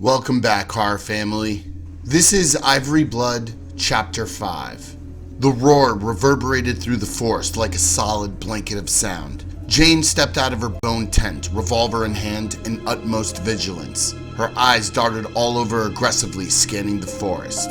Welcome back, horror family. This is Ivory Blood, Chapter 5. The roar reverberated through the forest like a solid blanket of sound. Jane stepped out of her bone tent, revolver in hand, in utmost vigilance. Her eyes darted all over aggressively, scanning the forest.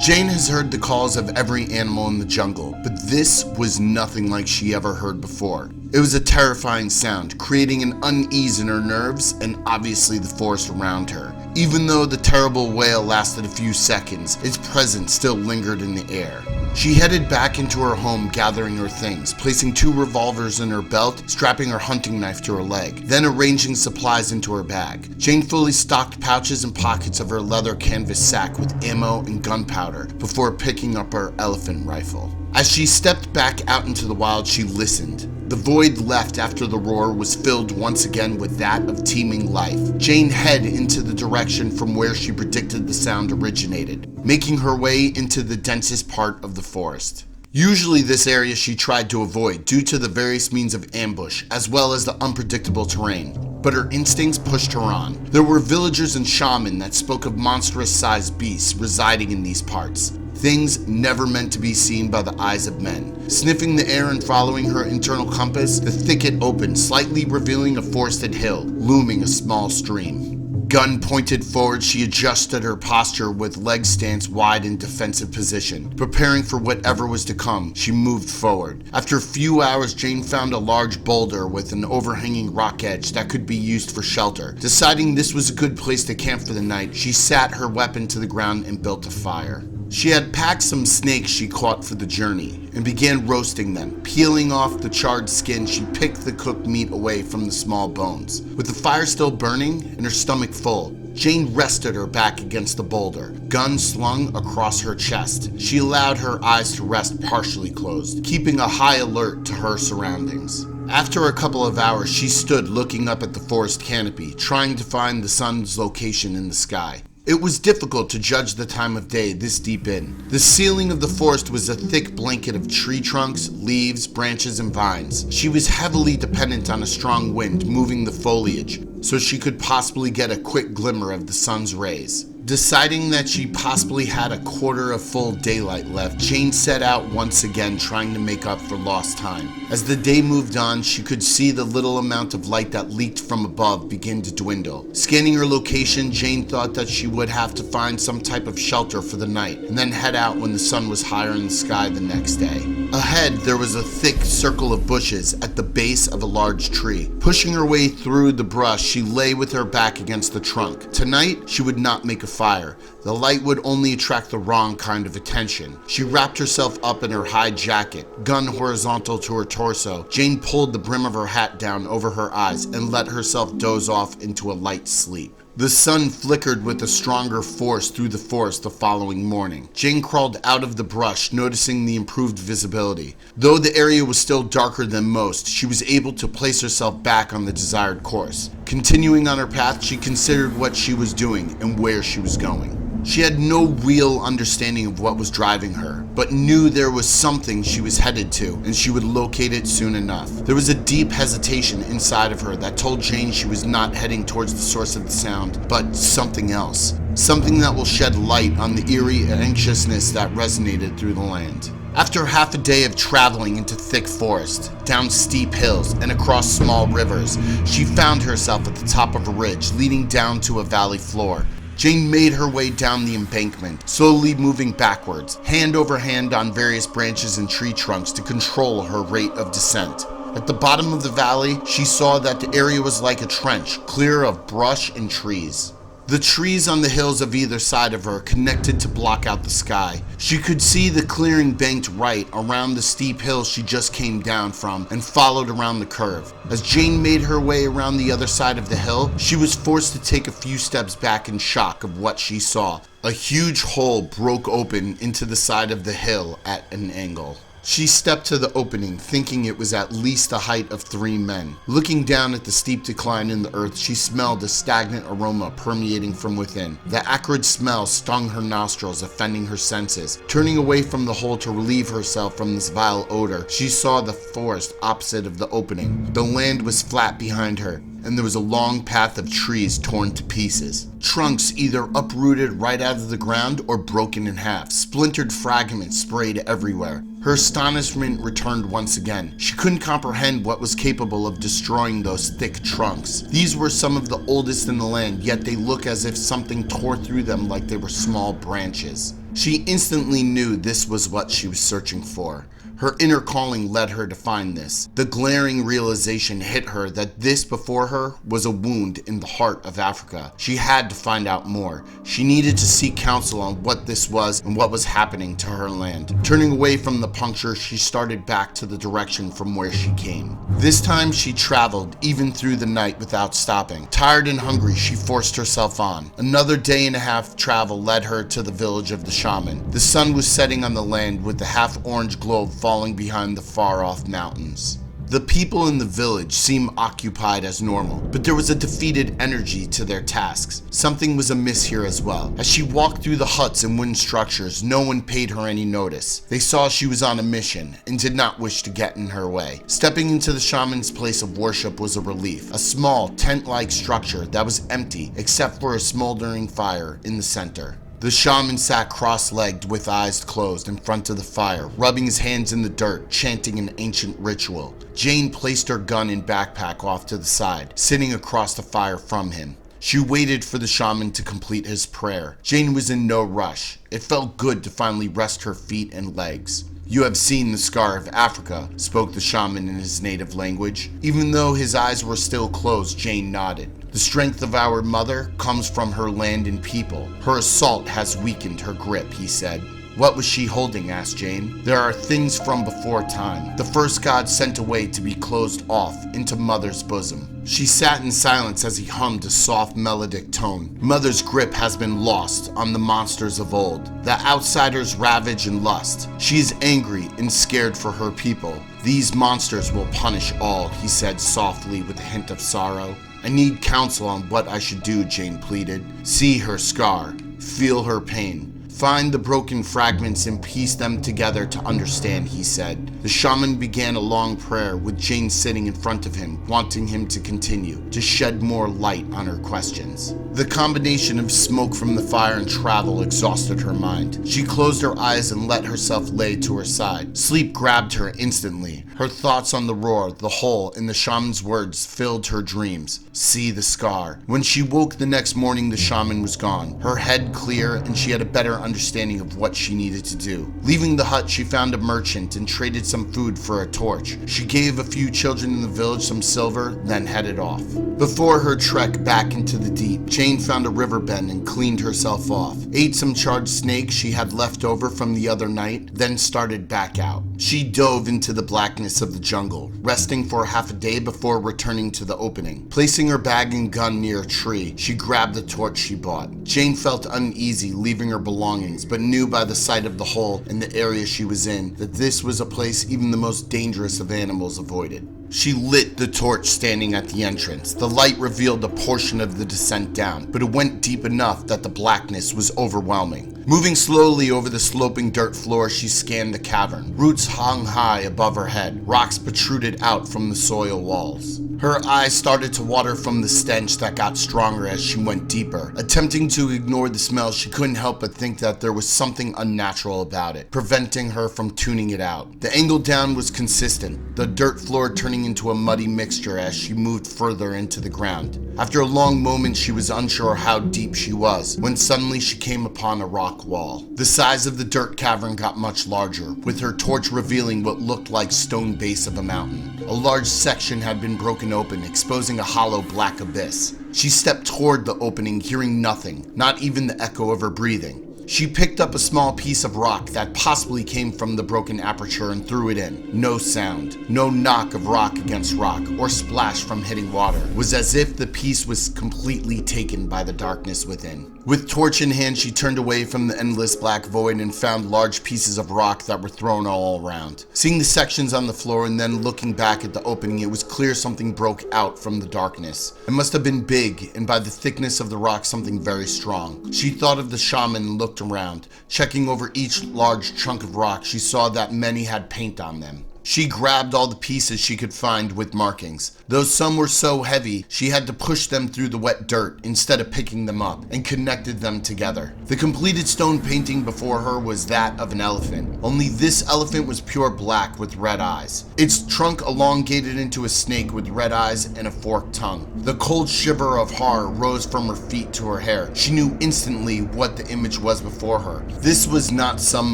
Jane has heard the calls of every animal in the jungle, but this was nothing like she ever heard before. It was a terrifying sound, creating an unease in her nerves and obviously the forest around her. Even though the terrible wail lasted a few seconds, its presence still lingered in the air. She headed back into her home, gathering her things, placing 2 revolvers in her belt, strapping her hunting knife to her leg, then arranging supplies into her bag. Jane fully stocked pouches and pockets of her leather canvas sack with ammo and gunpowder before picking up her elephant rifle. As she stepped back out into the wild, she listened. The void left after the roar was filled once again with that of teeming life. Jane headed into the direction from where she predicted the sound originated, making her way into the densest part of the forest. Usually this area she tried to avoid due to the various means of ambush, as well as the unpredictable terrain. But her instincts pushed her on. There were villagers and shaman that spoke of monstrous-sized beasts residing in these parts. Things never meant to be seen by the eyes of men. Sniffing the air and following her internal compass, the thicket opened, slightly revealing a forested hill, looming a small stream. Gun pointed forward, she adjusted her posture with leg stance wide in defensive position. Preparing for whatever was to come, she moved forward. After a few hours, Jane found a large boulder with an overhanging rock edge that could be used for shelter. Deciding this was a good place to camp for the night, she sat her weapon to the ground and built a fire. She had packed some snakes she caught for the journey and began roasting them. Peeling off the charred skin, she picked the cooked meat away from the small bones. With the fire still burning and her stomach full, Jane rested her back against the boulder, gun slung across her chest. She allowed her eyes to rest partially closed, keeping a high alert to her surroundings. After a couple of hours, she stood looking up at the forest canopy, trying to find the sun's location in the sky. It was difficult to judge the time of day this deep in. The ceiling of the forest was a thick blanket of tree trunks, leaves, branches, and vines. She was heavily dependent on a strong wind moving the foliage, so she could possibly get a quick glimmer of the sun's rays. Deciding that she possibly had a quarter of full daylight left, Jane set out once again, trying to make up for lost time. As the day moved on, she could see the little amount of light that leaked from above begin to dwindle. Scanning her location, Jane thought that she would have to find some type of shelter for the night, and then head out when the sun was higher in the sky the next day. Ahead, there was a thick circle of bushes at the base of a large tree. Pushing her way through the brush, she lay with her back against the trunk. Tonight, she would not make a fire. The light would only attract the wrong kind of attention. She wrapped herself up in her hide jacket, gun horizontal to her torso. Jane pulled the brim of her hat down over her eyes and let herself doze off into a light sleep. The sun flickered with a stronger force through the forest the following morning. Jane crawled out of the brush, noticing the improved visibility. Though the area was still darker than most, she was able to place herself back on the desired course. Continuing on her path, she considered what she was doing and where she was going. She had no real understanding of what was driving her, but knew there was something she was headed to, and she would locate it soon enough. There was a deep hesitation inside of her that told Jane she was not heading towards the source of the sound, but something else. Something that will shed light on the eerie anxiousness that resonated through the land. After half a day of traveling into thick forest, down steep hills, and across small rivers, she found herself at the top of a ridge leading down to a valley floor. Jane made her way down the embankment, slowly moving backwards, hand over hand on various branches and tree trunks to control her rate of descent. At the bottom of the valley, she saw that the area was like a trench, clear of brush and trees. The trees on the hills of either side of her connected to block out the sky. She could see the clearing banked right around the steep hill she just came down from and followed around the curve. As Jane made her way around the other side of the hill, she was forced to take a few steps back in shock of what she saw. A huge hole broke open into the side of the hill at an angle. She stepped to the opening, thinking it was at least the height of 3 men. Looking down at the steep decline in the earth, she smelled a stagnant aroma permeating from within. The acrid smell stung her nostrils, offending her senses. Turning away from the hole to relieve herself from this vile odor, she saw the forest opposite of the opening. The land was flat behind her. and there was a long path of trees torn to pieces. Trunks either uprooted right out of the ground or broken in half, splintered fragments sprayed everywhere. Her astonishment returned once again. She couldn't comprehend what was capable of destroying those thick trunks. These were some of the oldest in the land, yet they look as if something tore through them like they were small branches. She instantly knew this was what she was searching for. Her inner calling led her to find this. The glaring realization hit her that this before her was a wound in the heart of Africa. She had to find out more. She needed to seek counsel on what this was and what was happening to her land. Turning away from the puncture, she started back to the direction from where she came. This time she traveled even through the night without stopping. Tired and hungry, she forced herself on. Another day and a half travel led her to the village of the shaman. The sun was setting on the land with the half-orange globe falling behind the far-off mountains. The people in the village seemed occupied as normal, but there was a defeated energy to their tasks. Something was amiss here as well. As she walked through the huts and wooden structures, no one paid her any notice. They saw she was on a mission and did not wish to get in her way. Stepping into the shaman's place of worship was a relief. A small, tent-like structure that was empty except for a smoldering fire in the center. The shaman sat cross-legged with eyes closed in front of the fire, rubbing his hands in the dirt, chanting an ancient ritual. Jane placed her gun and backpack off to the side, sitting across the fire from him. She waited for the shaman to complete his prayer. Jane was in no rush. It felt good to finally rest her feet and legs. "You have seen the scar of Africa," spoke the shaman in his native language. Even though his eyes were still closed, Jane nodded. "The strength of our mother comes from her land and people. Her assault has weakened her grip," he said. "What was she holding?" asked Jane. "There are things from before time. The first god sent away to be closed off into Mother's bosom." She sat in silence as he hummed a soft melodic tone. "Mother's grip has been lost on the monsters of old. The outsiders ravage and lust. She is angry and scared for her people. These monsters will punish all," he said softly with a hint of sorrow. "I need counsel on what I should do," Jane pleaded. "See her scar. Feel her pain. Find the broken fragments and piece them together to understand," he said. The shaman began a long prayer with Jane sitting in front of him, wanting him to continue, to shed more light on her questions. The combination of smoke from the fire and travel exhausted her mind. She closed her eyes and let herself lay to her side. Sleep grabbed her instantly. Her thoughts on the roar, the hole, and the shaman's words filled her dreams. See the scar. When she woke the next morning, the shaman was gone. Her head clear, and she had a better understanding of what she needed to do. Leaving the hut, she found a merchant and traded some food for a torch. She gave a few children in the village some silver, then headed off. Before her trek back into the deep, Jane found a river bend and cleaned herself off, ate some charred snake she had left over from the other night, then started back out. She dove into the blackness of the jungle, resting for half a day before returning to the opening. Placing her bag and gun near a tree, she grabbed the torch she bought. Jane felt uneasy leaving her belongings, but knew by the sight of the hole and the area she was in that this was a place even the most dangerous of animals avoided. She lit the torch standing at the entrance. The light revealed a portion of the descent down, but it went deep enough that the blackness was overwhelming. Moving slowly over the sloping dirt floor, she scanned the cavern. Roots hung high above her head. Rocks protruded out from the soil walls. Her eyes started to water from the stench that got stronger as she went deeper. Attempting to ignore the smell, she couldn't help but think that there was something unnatural about it, preventing her from tuning it out. The angle down was consistent, the dirt floor turning into a muddy mixture as she moved further into the ground. After a long moment, she was unsure how deep she was, when suddenly she came upon a rock wall. The size of the dirt cavern got much larger, with her torch revealing what looked like stone base of a mountain. A large section had been broken open, exposing a hollow black abyss. She stepped toward the opening, hearing nothing, not even the echo of her breathing. She picked up a small piece of rock that possibly came from the broken aperture and threw it in. No sound, no knock of rock against rock or splash from hitting water. It was as if the piece was completely taken by the darkness within. With torch in hand, she turned away from the endless black void and found large pieces of rock that were thrown all around. Seeing the sections on the floor and then looking back at the opening, it was clear something broke out from the darkness. It must have been big, and by the thickness of the rock, something very strong. She thought of the shaman and looked around. Checking over each large chunk of rock, she saw that many had paint on them. She grabbed all the pieces she could find with markings. Though some were so heavy, she had to push them through the wet dirt instead of picking them up, and connected them together. The completed stone painting before her was that of an elephant, only this elephant was pure black with red eyes. Its trunk elongated into a snake with red eyes and a forked tongue. The cold shiver of horror rose from her feet to her hair. She knew instantly what the image was before her. This was not some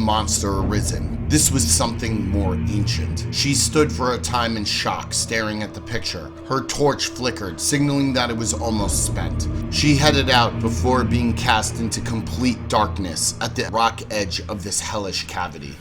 monster arisen. This was something more ancient. She stood for a time in shock, staring at the picture. Her torch flickered, signaling that it was almost spent. She headed out before being cast into complete darkness at the rock edge of this hellish cavity.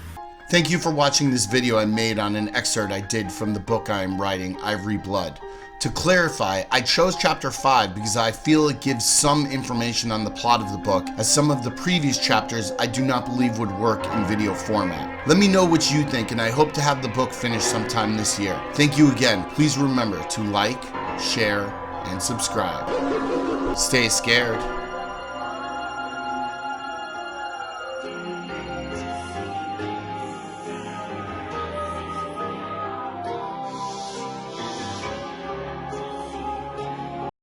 Thank you for watching this video I made on an excerpt I did from the book I am writing, Ivory Blood. To clarify, I chose chapter 5 because I feel it gives some information on the plot of the book, as some of the previous chapters I do not believe would work in video format. Let me know what you think, and I hope to have the book finished sometime this year. Thank you again. Please remember to like, share, and subscribe. Stay scared.